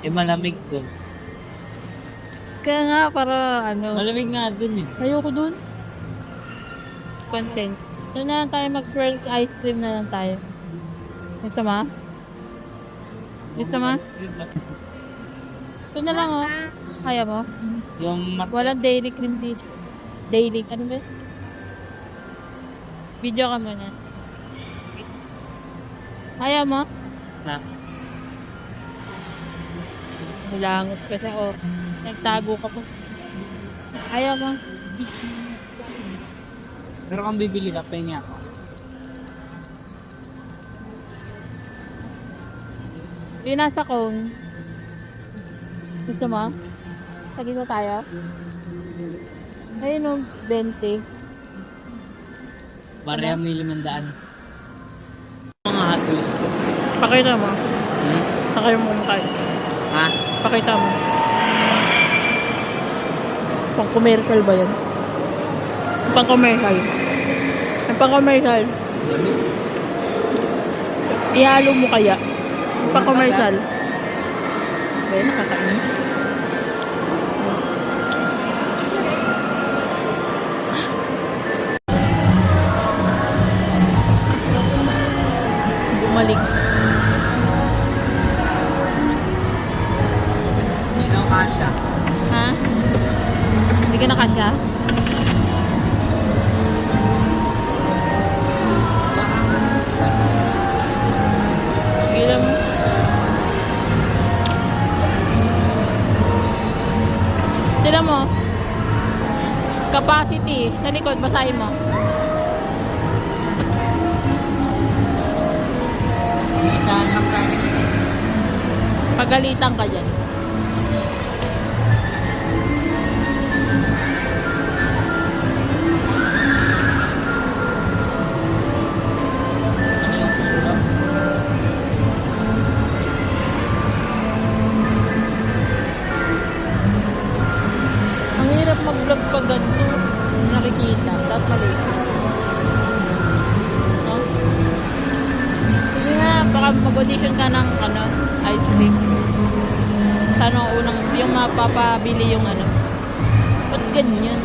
Eh, malamig dun. Kaya nga, para ano. Malamig nga dun eh. Ayoko dun. Content. Doon na lang tayo mag-swirls ice cream na lang tayo. Gusto mo? Gusto mo? Ice cream na. Ito na lang oh. Kaya mo? Yung Walang dairy cream dito. Dairy, ano ba? Video ka muna. Kaya mo? na. Nilangot ka siya oh. Nagtago ka po. Kaya mo? Pero kung bibili ka, pengi ako. Yung nasa cone. Gusto mo? Sagin na tayo? Ayun oh, 20. Barya may 500. Mga Hot Wheels ko. Pakita mo. Hmm? Pakita mo kumakain. Ha? Pakita mo. Pang commercial ba yan? Pang commercial. Ang pang commercial. Lamig. Ihalo mo kaya. Ang pang commercial. Kaya nakakain. Bumalik. Hindi na ako kasha. Ha? Hindi ka nakasya? Ilan mo? Sila mo? Capacity. Sa likod, basahin mo. Isa lang kami. Pagalitan ka dyan. Ano yung sulam? Ang hirap mag-vlog pag ganito. Nakikita. Dapat maliit. No? Sige nga, baka mag-audition ka ng ano, ice cream. Sana unang, yung mapapabili yung ano. Ba't ganyan?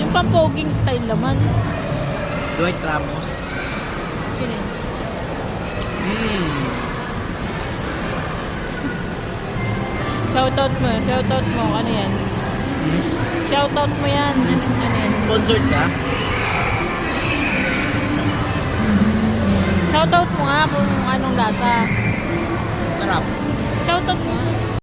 Yung pampoging style naman. Dwight Ramos. Yun eh. Shoutout mo. Shoutout mo. Ano yan? Shoutout mo yan. Ano yan? Sponsored ka? Shoutout mo nga kung anong lasa. Sarap. Shoutout mo nga.